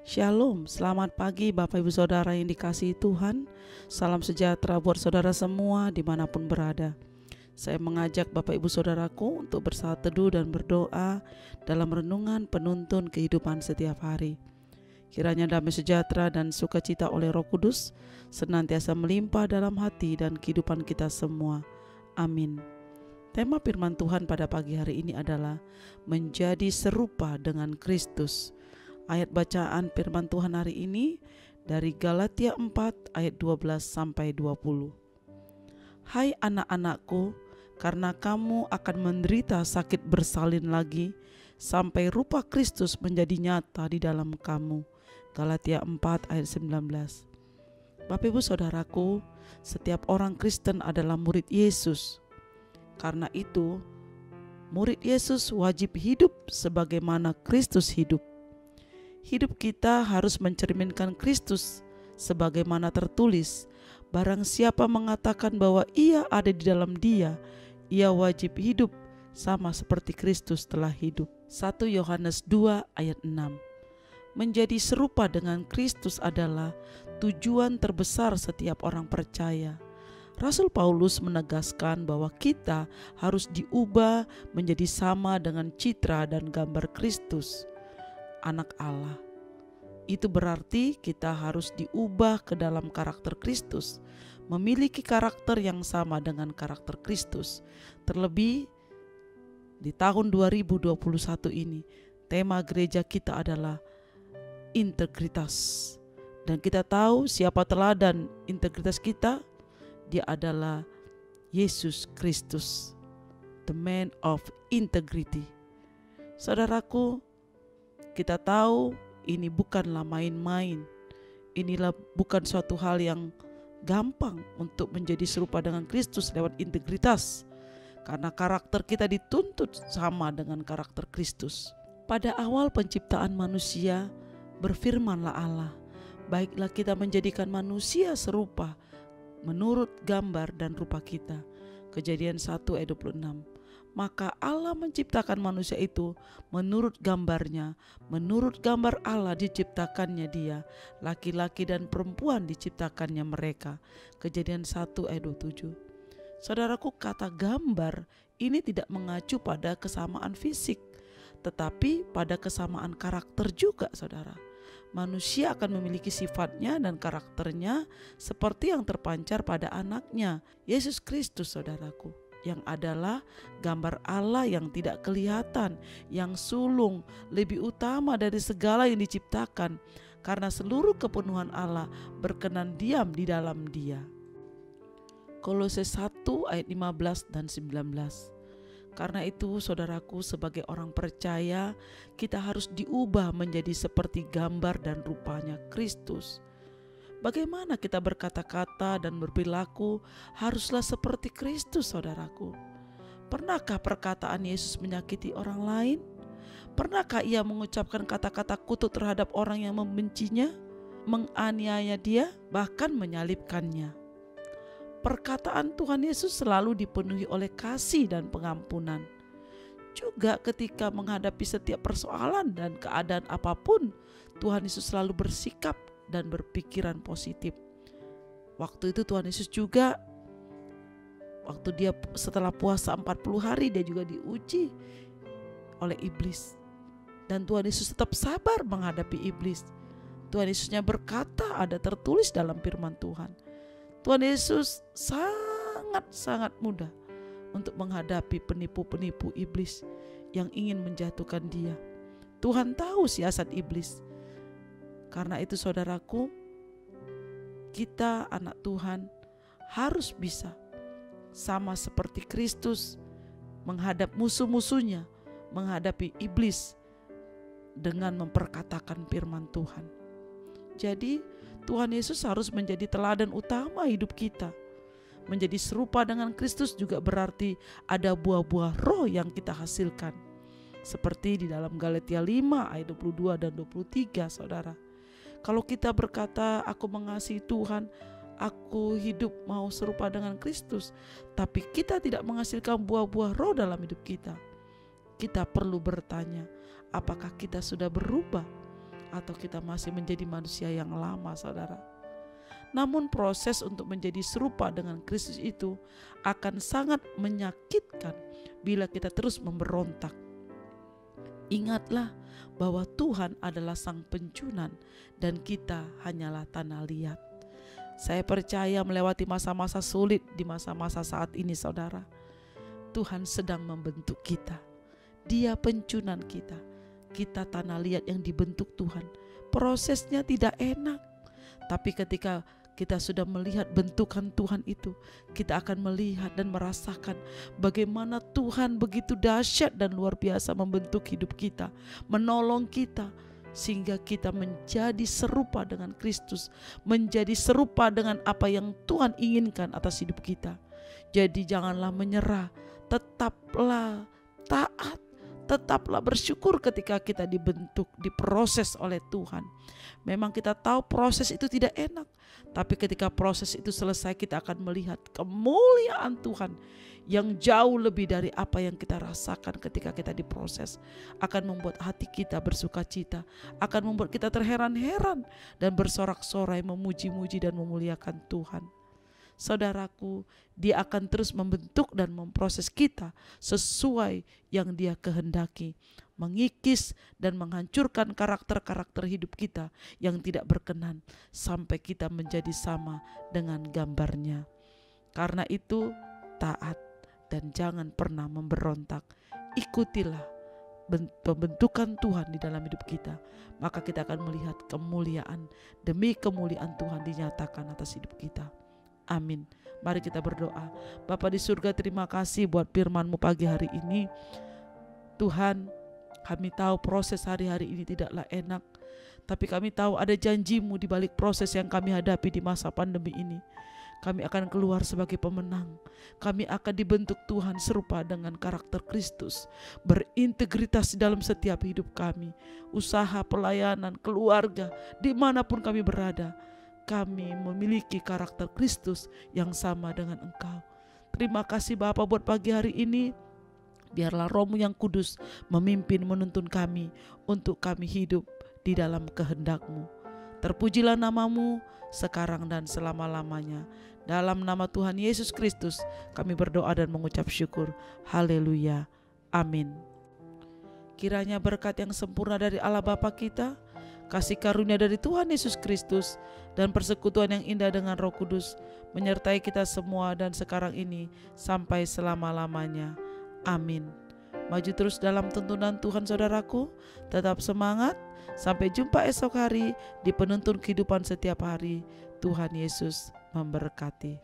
Shalom, selamat pagi Bapak Ibu Saudara yang dikasihi Tuhan. Salam sejahtera buat saudara semua dimanapun berada. Saya mengajak Bapak Ibu Saudaraku untuk bersaat teduh dan berdoa dalam renungan penuntun kehidupan setiap hari. Kiranya damai sejahtera dan sukacita oleh Roh Kudus senantiasa melimpah dalam hati dan kehidupan kita semua. Amin. Tema firman Tuhan pada pagi hari ini adalah menjadi serupa dengan Kristus. Ayat bacaan firman Tuhan hari ini dari Galatia 4 ayat 12 sampai 20. Hai anak-anakku, karena kamu akan menderita sakit bersalin lagi sampai rupa Kristus menjadi nyata di dalam kamu. Galatia 4 ayat 19. Bapak Ibu Saudaraku, setiap orang Kristen adalah murid Yesus. Karena itu, murid Yesus wajib hidup sebagaimana Kristus hidup. Hidup kita harus mencerminkan Kristus sebagaimana tertulis, barang siapa mengatakan bahwa ia ada di dalam Dia, ia wajib hidup sama seperti Kristus telah hidup. 1 Yohanes 2 ayat 6. Menjadi serupa dengan Kristus adalah tujuan terbesar setiap orang percaya. Rasul Paulus menegaskan bahwa kita harus diubah menjadi sama dengan citra dan gambar Kristus, Anak Allah. Itu berarti kita harus diubah ke dalam karakter Kristus, memiliki karakter yang sama dengan karakter Kristus. Terlebih di tahun 2021 ini, tema gereja kita adalah integritas. Dan kita tahu siapa teladan integritas kita? Dia adalah Yesus Kristus, the man of integrity. Saudaraku, kita tahu ini bukanlah main-main. Inilah bukan suatu hal yang gampang untuk menjadi serupa dengan Kristus lewat integritas. Karena karakter kita dituntut sama dengan karakter Kristus. Pada awal penciptaan manusia, berfirmanlah Allah, baiklah kita menjadikan manusia serupa menurut gambar dan rupa kita. Kejadian 1 ayat 26. Maka Allah menciptakan manusia itu menurut gambarnya, menurut gambar Allah diciptakannya dia, laki-laki dan perempuan diciptakannya mereka. Kejadian 1 ayat 27. Saudaraku, kata gambar ini tidak mengacu pada kesamaan fisik, tetapi pada kesamaan karakter juga, saudara. Manusia akan memiliki sifatnya dan karakternya seperti yang terpancar pada anaknya, Yesus Kristus, saudaraku, yang adalah gambar Allah yang tidak kelihatan, yang sulung, lebih utama dari segala yang diciptakan, karena seluruh kepenuhan Allah berkenan diam di dalam Dia. Kolose 1 ayat 15 dan 19. Karena itu saudaraku, sebagai orang percaya, kita harus diubah menjadi seperti gambar dan rupanya Kristus. Bagaimana kita berkata-kata dan berperilaku haruslah seperti Kristus, saudaraku. Pernahkah perkataan Yesus menyakiti orang lain? Pernahkah ia mengucapkan kata-kata kutuk terhadap orang yang membencinya, menganiaya dia, bahkan menyalibkannya? Perkataan Tuhan Yesus selalu dipenuhi oleh kasih dan pengampunan. Juga ketika menghadapi setiap persoalan dan keadaan apapun, Tuhan Yesus selalu bersikap dan berpikiran positif. Waktu itu Tuhan Yesus juga, waktu dia setelah puasa 40 hari, dia juga diuji oleh iblis. Dan Tuhan Yesus tetap sabar menghadapi iblis. Tuhan Yesusnya berkata, ada tertulis dalam firman Tuhan, Tuhan Yesus sangat mudah untuk menghadapi penipu-penipu iblis yang ingin menjatuhkan dia. Tuhan tahu siasat iblis. Karena itu saudaraku, kita anak Tuhan harus bisa sama seperti Kristus menghadap musuh-musuhnya, menghadapi iblis dengan memperkatakan firman Tuhan. Jadi Tuhan Yesus harus menjadi teladan utama hidup kita. Menjadi serupa dengan Kristus juga berarti ada buah-buah roh yang kita hasilkan. Seperti di dalam Galatia 5 ayat 22 dan 23, saudara. Kalau kita berkata, aku mengasihi Tuhan, aku hidup mau serupa dengan Kristus, tapi kita tidak menghasilkan buah-buah roh dalam hidup kita, kita perlu bertanya, apakah kita sudah berubah? atau kita masih menjadi manusia yang lama, saudara. Namun proses untuk menjadi serupa dengan Kristus itu akan sangat menyakitkan bila kita terus memberontak. Ingatlah bahwa Tuhan adalah Sang Penjunan dan kita hanyalah tanah liat. Saya percaya melewati masa-masa sulit di masa-masa saat ini, saudara, Tuhan sedang membentuk kita. Dia penjunan kita. Kita tanah liat yang dibentuk Tuhan. Prosesnya tidak enak, tapi ketika kita sudah melihat bentukan Tuhan itu, kita akan melihat dan merasakan bagaimana Tuhan begitu dahsyat dan luar biasa membentuk hidup kita, menolong kita, sehingga kita menjadi serupa dengan Kristus, menjadi serupa dengan apa yang Tuhan inginkan atas hidup kita. Jadi janganlah menyerah, tetaplah taat, tetaplah bersyukur ketika kita dibentuk, diproses oleh Tuhan. Memang kita tahu proses itu tidak enak, tapi ketika proses itu selesai, kita akan melihat kemuliaan Tuhan yang jauh lebih dari apa yang kita rasakan ketika kita diproses. Akan membuat hati kita bersuka cita, akan membuat kita terheran-heran dan bersorak-sorai memuji-muji dan memuliakan Tuhan. Saudaraku, Dia akan terus membentuk dan memproses kita sesuai yang Dia kehendaki, mengikis dan menghancurkan karakter-karakter hidup kita yang tidak berkenan sampai kita menjadi sama dengan gambar-Nya. Karena itu, taat dan jangan pernah memberontak. Ikutilah pembentukan Tuhan di dalam hidup kita, maka kita akan melihat kemuliaan demi kemuliaan Tuhan dinyatakan atas hidup kita. Amin. Mari kita berdoa. Bapa di surga, terima kasih buat firman-Mu pagi hari ini. Tuhan, kami tahu proses hari-hari ini tidaklah enak, tapi kami tahu ada janji-Mu di balik proses yang kami hadapi di masa pandemi ini. Kami akan keluar sebagai pemenang. Kami akan dibentuk Tuhan serupa dengan karakter Kristus, berintegritas di dalam setiap hidup kami, usaha, pelayanan, keluarga, dimanapun kami berada. Kami memiliki karakter Kristus yang sama dengan Engkau. Terima kasih Bapa buat pagi hari ini. Biarlah Roh-Mu yang kudus memimpin menuntun kami untuk kami hidup di dalam kehendak-Mu. Terpujilah nama-Mu sekarang dan selama-lamanya. Dalam nama Tuhan Yesus Kristus kami berdoa dan mengucap syukur. Haleluya. Amin. Kiranya berkat yang sempurna dari Allah Bapa kita, kasih karunia dari Tuhan Yesus Kristus, dan persekutuan yang indah dengan Roh Kudus menyertai kita semua dan sekarang ini sampai selama-lamanya. Amin. Maju terus dalam tuntunan Tuhan, saudaraku. Tetap semangat. Sampai jumpa esok hari di penuntun kehidupan setiap hari. Tuhan Yesus memberkati.